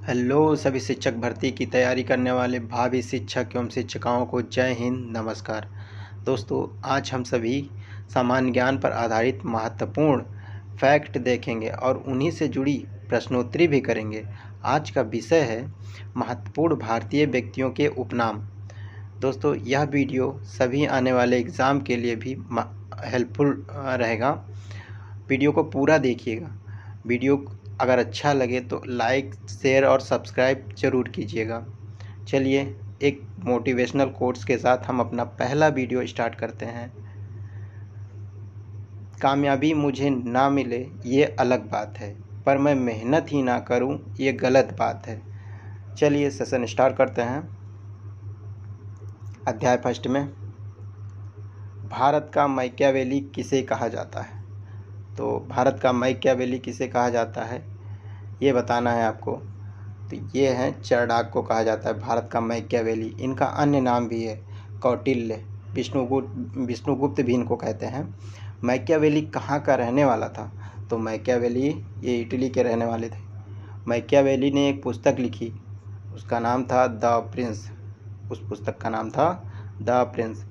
Hello सभी शिक्षक भर्ती की तैयारी करने वाले भावी शिक्षक एवं शिक्षिकाओं को जय हिंद नमस्कार। दोस्तों, आज हम सभी सामान्य ज्ञान पर आधारित महत्वपूर्ण फैक्ट देखेंगे और उन्हीं से जुड़ी प्रश्नोत्तरी भी करेंगे। आज का विषय है महत्वपूर्ण भारतीय व्यक्तियों के उपनाम। दोस्तों, यह वीडियो सभी आने वाले एग्ज़ाम के लिए भी हेल्पफुल रहेगा। वीडियो को पूरा देखिएगा। वीडियो अगर अच्छा लगे तो लाइक, शेयर और सब्सक्राइब ज़रूर कीजिएगा। चलिए, एक मोटिवेशनल कोट्स के साथ हम अपना पहला वीडियो स्टार्ट करते हैं। कामयाबी मुझे ना मिले ये अलग बात है, पर मैं मेहनत ही ना करूं ये गलत बात है। चलिए सेशन स्टार्ट करते हैं। अध्याय फर्स्ट में भारत का मैकियावेली किसे कहा जाता है। तो भारत का मैकियावेली किसे कहा जाता है ये बताना है आपको। तो ये हैं चाणक्य को कहा जाता है भारत का मैकियावेली। इनका अन्य नाम भी है कौटिल्य, विष्णुगुप्त भी इनको कहते हैं। मैकियावेली कहाँ का रहने वाला था? तो मैकियावेली ये इटली के रहने वाले थे। मैकियावेली ने एक पुस्तक लिखी, उसका नाम था द प्रिंस। उस पुस्तक का नाम था द प्रिंस।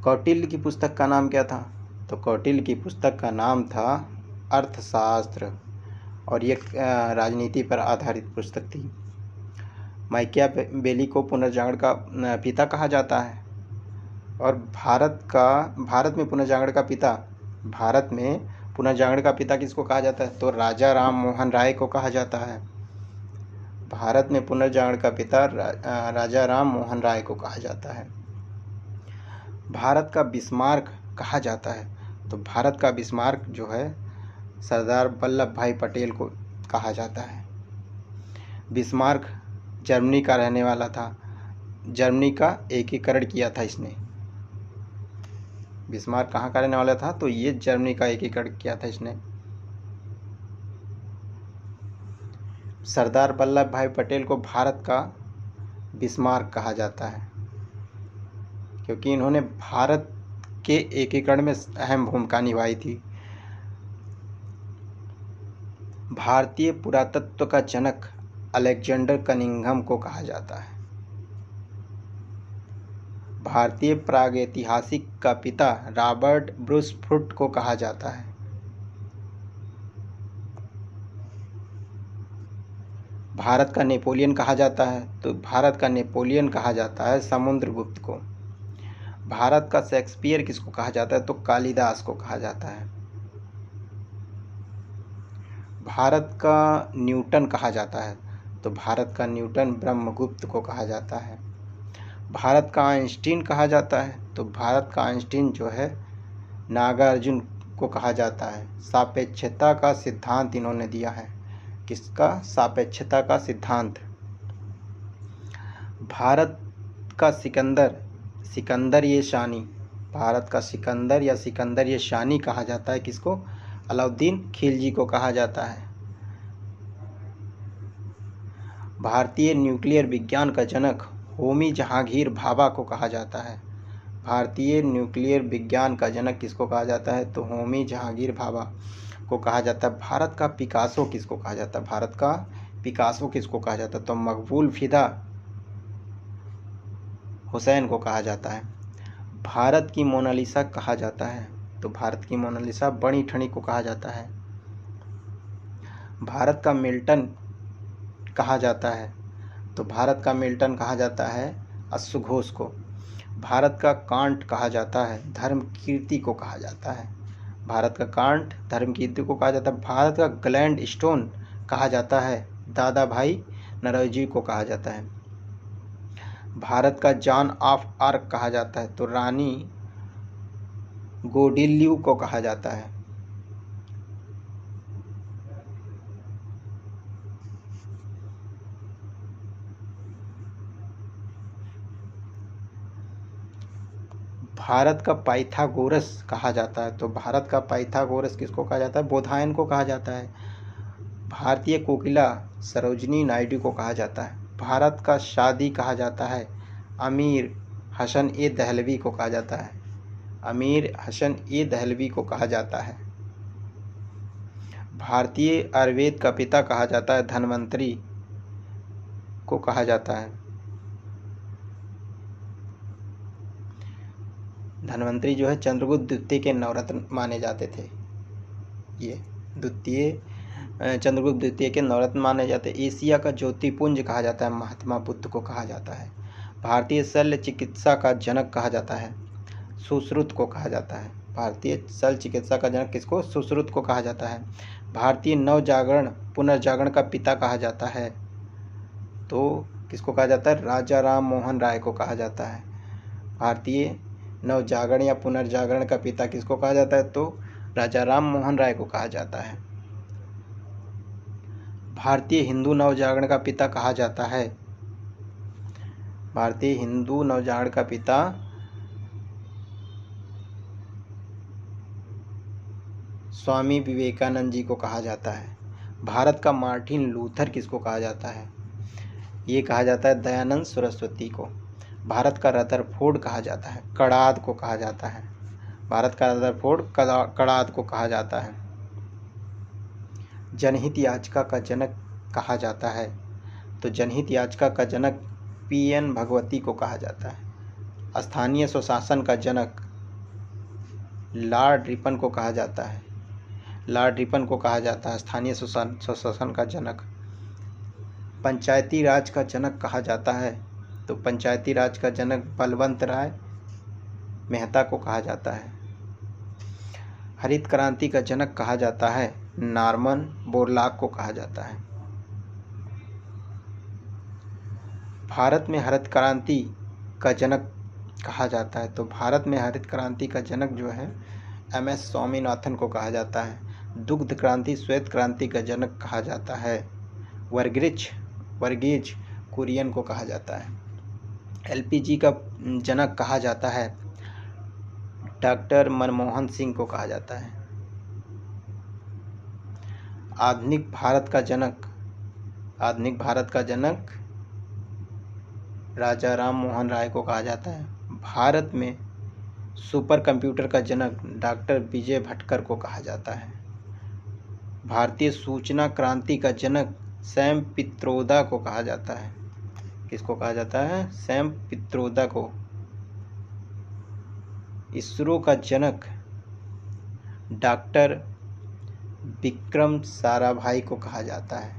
कौटिल्य की पुस्तक का नाम क्या था? तो कौटिल्य की पुस्तक का नाम था अर्थशास्त्र और ये राजनीति पर आधारित पुस्तक थी। मैकियावेली को पुनर्जागरण का पिता कहा जाता है। और भारत में पुनर्जागरण का पिता किसको कहा जाता है? तो राजा राम मोहन राय को कहा जाता है। भारत में पुनर्जागरण का पिता राजा राम मोहन राय को कहा जाता है। भारत का बिस्मार्क कहा जाता है। तो भारत का बिस्मार्क जो है सरदार वल्लभ भाई पटेल को कहा जाता है। बिस्मार्क जर्मनी का रहने वाला था। जर्मनी का एकीकरण किया था इसने। बिस्मार्क कहाँ का रहने वाला था? तो ये जर्मनी का एकीकरण किया था इसने। सरदार वल्लभ भाई पटेल को भारत का बिस्मार्क कहा जाता है क्योंकि इन्होंने भारत के एकीकरण में अहम भूमिका निभाई थी। भारतीय पुरातत्व का जनक अलेक्जेंडर कनिंघम को कहा जाता है। भारतीय प्रागैतिहासिक का पिता रॉबर्ट ब्रूस फुट को कहा जाता है। भारत का नेपोलियन कहा जाता है। तो भारत का नेपोलियन कहा जाता है समुद्रगुप्त को। भारत का शेक्सपियर किसको कहा जाता है? तो कालिदास को कहा जाता है। भारत का न्यूटन कहा जाता है। तो भारत का न्यूटन ब्रह्मगुप्त को कहा जाता है। भारत का आइंस्टीन कहा जाता है। तो भारत का आइंस्टीन जो है नागार्जुन को कहा जाता है। सापेक्षता का सिद्धांत इन्होंने दिया है। किसका? सापेक्षता का सिद्धांत। भारत का सिकंदर ये शानी, भारत का सिकंदर या सिकंदर ये शानी कहा जाता है किसको? अलाउद्दीन खिलजी को कहा जाता है। भारतीय न्यूक्लियर विज्ञान का जनक होमी जहांगीर भाभा को कहा जाता है। भारतीय न्यूक्लियर विज्ञान का जनक किसको कहा जाता है? तो होमी जहांगीर भाभा को कहा जाता है। भारत का पिकासो किसको कहा जाता है? भारत का पिकासो किसको कहा जाता है? तो मकबूल फिदा हुसैन को कहा जाता है। भारत की मोनालिसा कहा जाता है। तो भारत की मोनालिसा बड़ी ठनी को कहा जाता है। भारत का मिल्टन कहा जाता है। तो भारत का मिल्टन कहा जाता है अश्वघोष घोष को। भारत का कांट कहा जाता है धर्मकीर्ति को कहा जाता है। भारत का कांट धर्मकीर्ति को कहा जाता है। भारत का ग्लैंड स्टोन कहा जाता है दादा भाई नौरोजी को कहा जाता है। भारत का जॉन ऑफ आर्क कहा जाता है तो रानी गोडिल्यू को कहा जाता है। भारत का पाइथागोरस कहा जाता है। तो भारत का पाइथागोरस किसको कहा जाता है? बोधायन को कहा जाता है। भारतीय कोकिला सरोजनी नायडू को कहा जाता है। भारत का शादी कहा जाता है अमीर हसन ए दहलवी को कहा जाता है। अमीर हसन ए दहलवी को कहा जाता है। भारतीय आयुर्वेद का पिता कहा जाता है, धन्वंतरी को कहा जाता है। धन्वंतरी जो है चंद्रगुप्त द्वितीय के नवरत्न माने जाते थे। ये चंद्रगुप्त द्वितीय के नवरत्न माने जाते हैं। एशिया का ज्योतिपुंज कहा जाता है, महात्मा बुद्ध को कहा जाता है। भारतीय शल्य चिकित्सा का जनक कहा जाता है, सुश्रुत को कहा जाता है। भारतीय शल्य चिकित्सा का जनक किसको? सुश्रुत को कहा जाता है। भारतीय नवजागरण पुनर्जागरण का पिता कहा जाता है, तो किसको कहा जाता है? राजा राम मोहन राय को कहा जाता है। भारतीय नवजागरण या पुनर्जागरण का पिता किसको कहा जाता है? तो राजा राम मोहन राय को कहा जाता है। भारतीय हिंदू नवजागरण का पिता कहा जाता है। भारतीय हिंदू नवजागरण का पिता स्वामी विवेकानंद जी को कहा जाता है। भारत का मार्टिन लूथर किसको कहा जाता है? ये कहा जाता है दयानंद सरस्वती को। भारत का रदरफोर्ड कहा जाता है, कड़ाद को कहा जाता है। भारत का रदरफोर्ड कड़ाद को कहा जाता है। जनहित याचिका का जनक कहा जाता है, तो जनहित याचिका का जनक पीएन भगवती को कहा जाता है। स्थानीय स्वशासन का जनक लॉर्ड रिपन को कहा जाता है। लॉर्ड रिपन को कहा जाता है स्थानीय स्वशासन का जनक। पंचायती राज का जनक कहा जाता है, तो पंचायती राज का जनक बलवंत राय मेहता को कहा जाता है। हरित क्रांति का जनक कहा जाता है, नॉर्मन बोरलॉग को कहा जाता है। भारत में हरित क्रांति का जनक कहा जाता है, तो भारत में हरित क्रांति का जनक जो है एमएस स्वामीनाथन को कहा जाता है। दुग्ध क्रांति श्वेत क्रांति का जनक कहा जाता है, वर्गीज कुरियन को कहा जाता है। एलपीजी का जनक कहा जाता है, डॉक्टर मनमोहन सिंह को कहा जाता है। आधुनिक भारत का जनक राजा राम मोहन राय को कहा जाता है। भारत में सुपर कंप्यूटर का जनक डॉक्टर विजय भटकर को कहा जाता है। भारतीय सूचना क्रांति का जनक सैम पित्रोदा को कहा जाता है। किसको कहा जाता है? सैम पित्रोदा को। इसरो का जनक डॉक्टर विक्रम साराभाई को कहा जाता है।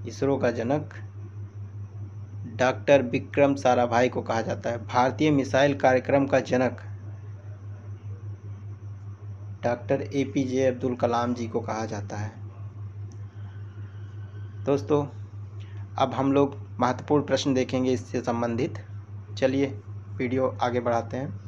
इसरो का जनक डॉक्टर विक्रम साराभाई को कहा जाता है। भारतीय मिसाइल कार्यक्रम का जनक डॉक्टर एपीजे अब्दुल कलाम जी को कहा जाता है। दोस्तों, अब हम लोग महत्वपूर्ण प्रश्न देखेंगे इससे संबंधित। चलिए वीडियो आगे बढ़ाते हैं।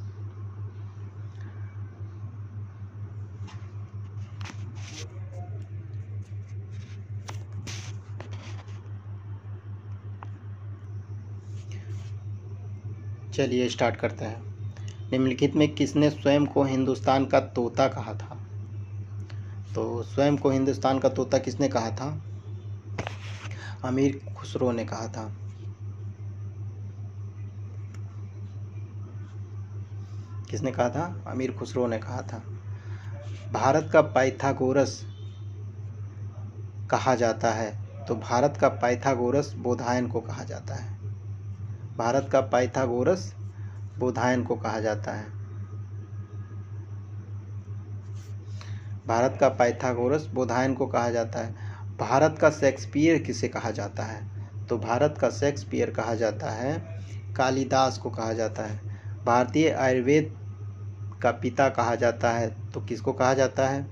चलिए स्टार्ट करते हैं। निम्नलिखित में किसने स्वयं को हिंदुस्तान का तोता कहा था? तो स्वयं को हिंदुस्तान का तोता किसने कहा था? अमीर खुसरो ने कहा था। किसने कहा था? अमीर खुसरो ने कहा था। भारत का पाइथागोरस कहा जाता है, तो भारत का पाइथागोरस बोधायन को कहा जाता है। भारत का पाइथागोरस बोधायन को कहा जाता है। भारत का पाइथागोरस बोधायन को कहा जाता है। भारत का शेक्सपियर किसे कहा जाता है? तो भारत का शेक्सपियर कहा जाता है कालिदास को कहा जाता है। भारतीय आयुर्वेद का पिता कहा जाता है, तो किसको कहा जाता है?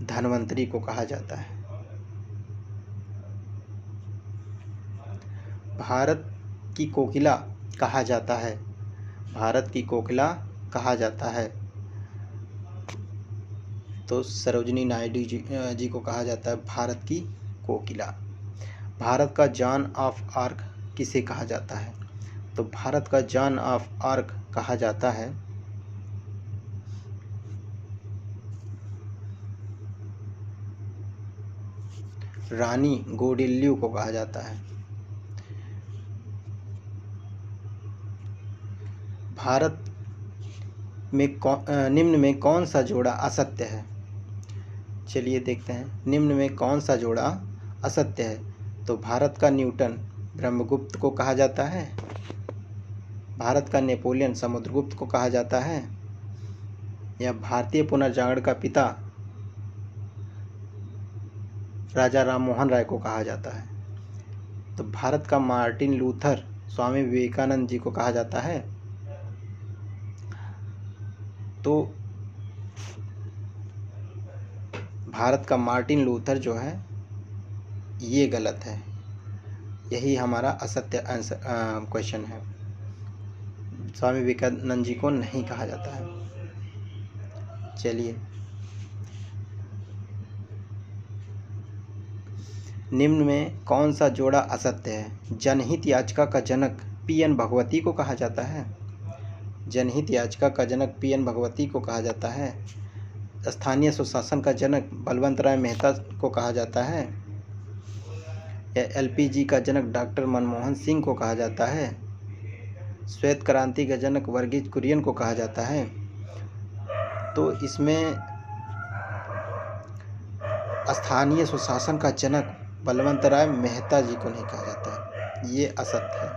धन्वंतरी को कहा जाता है। भारत की कोकिला कहा जाता है, भारत की कोकिला कहा जाता है, तो सरोजिनी नायडू जी को कहा जाता है भारत की कोकिला। भारत का जॉन ऑफ आर्क किसे कहा जाता है? तो भारत का जॉन ऑफ आर्क कहा जाता है रानी गौडिल्यू को कहा जाता है। भारत निम्न में कौन सा जोड़ा असत्य है? चलिए देखते हैं, निम्न में कौन सा जोड़ा असत्य है? तो भारत का न्यूटन ब्रह्मगुप्त को कहा जाता है, भारत का नेपोलियन समुद्रगुप्त को कहा जाता है, या भारतीय पुनर्जागरण का पिता राजा राममोहन राय को कहा जाता है? तो भारत का मार्टिन लूथर स्वामी विवेकानंद जी को कहा जाता है। तो भारत का मार्टिन लूथर जो है ये गलत है, यही हमारा असत्य आंसर क्वेश्चन है। स्वामी विवेकानंद जी को नहीं कहा जाता है। चलिए, निम्न में कौन सा जोड़ा असत्य है? जनहित याचिका का जनक पी.एन. भगवती को कहा जाता है, जनहित याचिका का जनक पी.एन. भगवती को कहा जाता है, स्थानीय सुशासन का जनक बलवंत राय मेहता को कहा जाता है, या एलपीजी का जनक डॉक्टर मनमोहन सिंह को कहा जाता है, श्वेत क्रांति का जनक वर्गीज कुरियन को कहा जाता है? तो इसमें स्थानीय सुशासन का जनक बलवंत राय मेहता जी को नहीं कहा जाता है, ये असत्य है।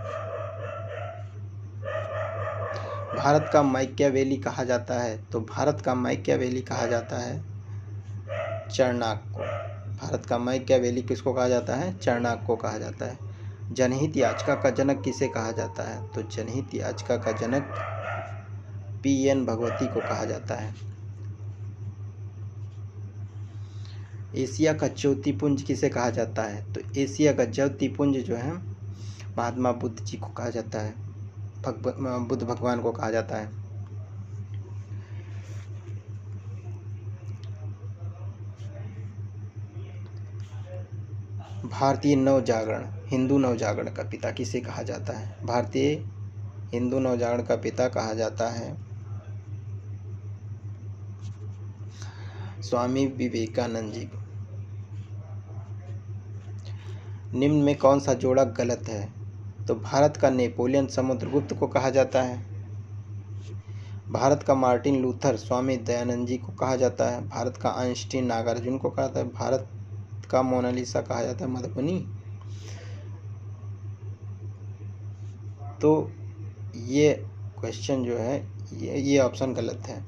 भारत का मैकियावेली कहा जाता है, तो भारत का मैकियावेली कहा जाता है चाणक्य को। भारत का मैकियावेली किसको कहा जाता है? चाणक्य को कहा जाता है। जनहित याचिका का जनक किसे कहा जाता है? तो जनहित याचिका का जनक पी.एन. भगवती को कहा जाता है। एशिया का ज्योतिपुंज किसे कहा जाता है? तो एशिया का ज्योतिपुंज जो है महात्मा बुद्ध जी को कहा जाता है, बुद्ध भगवान को कहा जाता है। भारतीय नवजागरण, हिंदू नवजागरण का पिता किसे कहा जाता है? भारतीय हिंदू नवजागरण का पिता कहा जाता है स्वामी विवेकानंद जी को। निम्न में कौन सा जोड़ा गलत है? तो भारत का नेपोलियन समुद्रगुप्त को कहा जाता है, भारत का मार्टिन लूथर स्वामी दयानंद जी को कहा जाता है, भारत का आइंस्टीन नागार्जुन को कहा जाता है, भारत का मोनालिसा कहा जाता है मधुबनी। तो ये क्वेश्चन जो है ये ऑप्शन गलत है।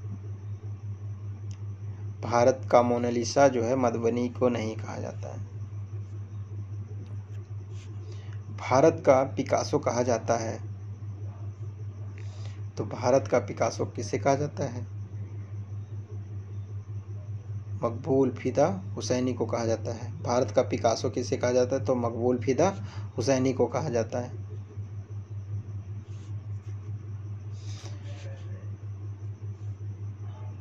भारत का मोनालिसा जो है मधुबनी को नहीं कहा जाता है। भारत का पिकासो कहा जाता है, तो भारत का पिकासो किसे कहा जाता है? मकबूल फिदा हुसैनी को कहा जाता है। भारत का पिकासो किसे कहा जाता है? तो मकबूल फिदा हुसैनी को कहा जाता है।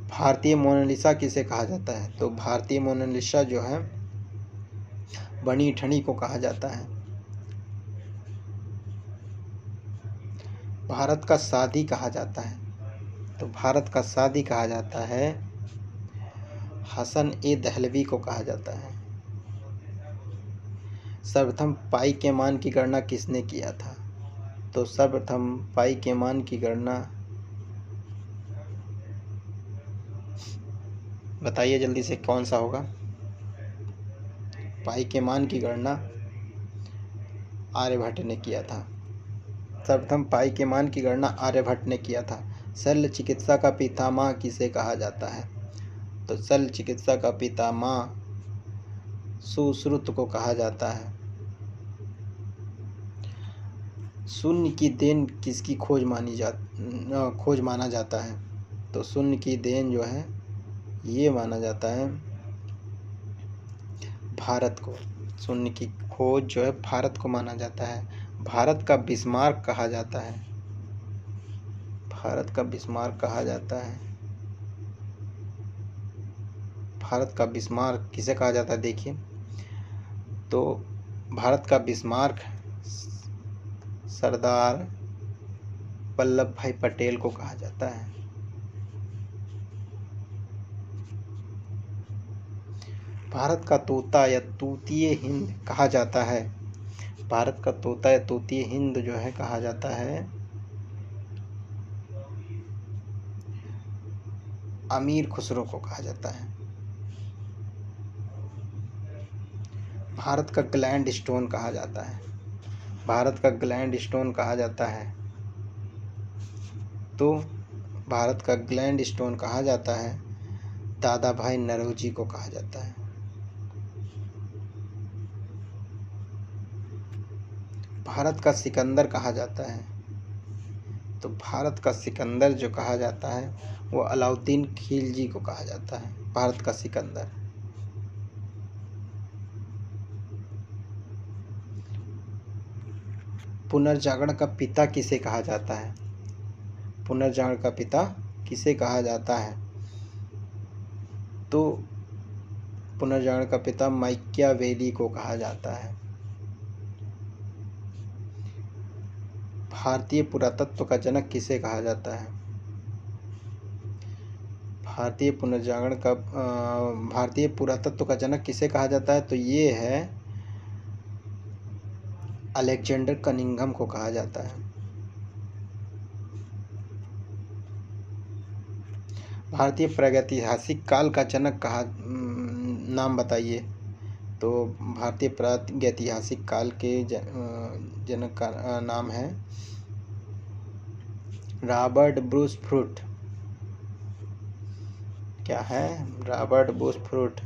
भारतीय मोनालिसा किसे कहा जाता है? तो भारतीय मोनालिसा जो है बनी ठनी को कहा जाता है। भारत का सादी कहा जाता है, तो भारत का सादी कहा जाता है हसन ए दहलवी को कहा जाता है। सर्वप्रथम पाई के मान की गणना किसने किया था? तो सर्वप्रथम पाई के मान की गणना बताइए जल्दी से, कौन सा होगा? पाई के मान की गणना आर्यभट्ट ने किया था। सर्वप्रथम पाई के मान की गणना आर्यभट्ट ने किया था। शल्य चिकित्सा का पितामह किसे कहा जाता है? तो शल्य चिकित्सा का पितामह सुश्रुत को कहा जाता है। शून्य की देन किसकी खोज माना जाता है? तो शून्य की देन जो है ये माना जाता है भारत को। शून्य की खोज जो है भारत को माना जाता है। भारत का बिस्मार्क कहा जाता है, भारत का बिस्मार्क कहा जाता है। भारत का बिस्मार्क किसे कहा जाता है? देखिए, तो भारत का बिस्मार्क सरदार वल्लभ भाई पटेल को कहा जाता है। भारत का तोता या तूतीय हिंद कहा जाता है, भारत का तोता या तूतीय हिंद जो है कहा जाता है अमीर खुसरो को कहा जाता है? भारत का ग्लैंड स्टोन कहा जाता है? भारत का ग्लैंड स्टोन कहा जाता है? तो भारत का ग्लैंड स्टोन कहा जाता है, दादा भाई नौरोजी को कहा जाता है। भारत का सिकंदर कहा जाता है? तो भारत का सिकंदर जो कहा जाता है वो अलाउद्दीन खिलजी को कहा जाता है, भारत का सिकंदर। पुनर्जागरण का पिता किसे कहा जाता है? पुनर्जागरण का पिता किसे कहा जाता है? तो पुनर्जागरण का पिता माकियावेली को कहा जाता है। भारतीय पुरातत्व का जनक किसे कहा जाता है? भारतीय पुरातत्व का जनक किसे कहा जाता है? तो ये है अलेक्जेंडर कनिंघम को कहा जाता है। भारतीय प्रागैतिहासिक काल का जनक नाम बताइए। तो भारतीय प्रागैतिहासिक काल के जनक का नाम है रॉबर्ट ब्रूस फ्रूट। क्या है? Robert Bruce fruit.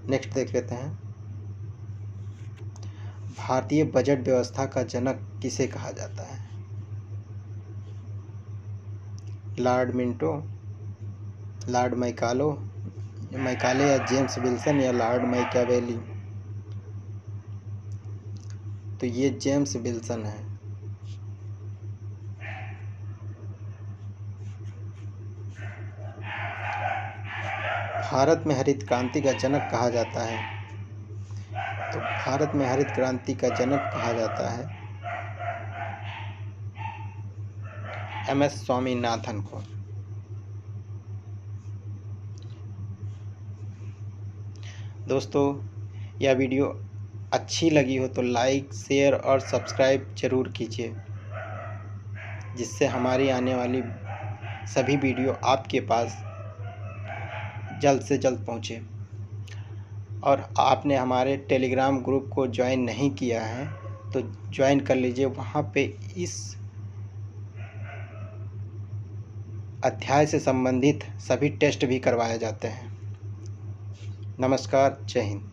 नेक्स्ट देख लेते हैं। भारतीय बजट व्यवस्था का जनक किसे कहा जाता है? लॉर्ड मिंटो, लॉर्ड मैकाले या जेम्स विल्सन या लॉर्ड मैकियावेली? तो ये जेम्स विल्सन है। भारत में हरित क्रांति का जनक कहा जाता है? तो भारत में हरित क्रांति का जनक कहा जाता है MS स्वामीनाथन को। दोस्तों, यह वीडियो अच्छी लगी हो तो लाइक, शेयर और सब्सक्राइब जरूर कीजिए, जिससे हमारी आने वाली सभी वीडियो आपके पास जल्द से जल्द पहुँचे। और आपने हमारे टेलीग्राम ग्रुप को ज्वाइन नहीं किया है तो ज्वाइन कर लीजिए। वहाँ पे इस अध्याय से संबंधित सभी टेस्ट भी करवाए जाते हैं। नमस्कार, जय हिंद।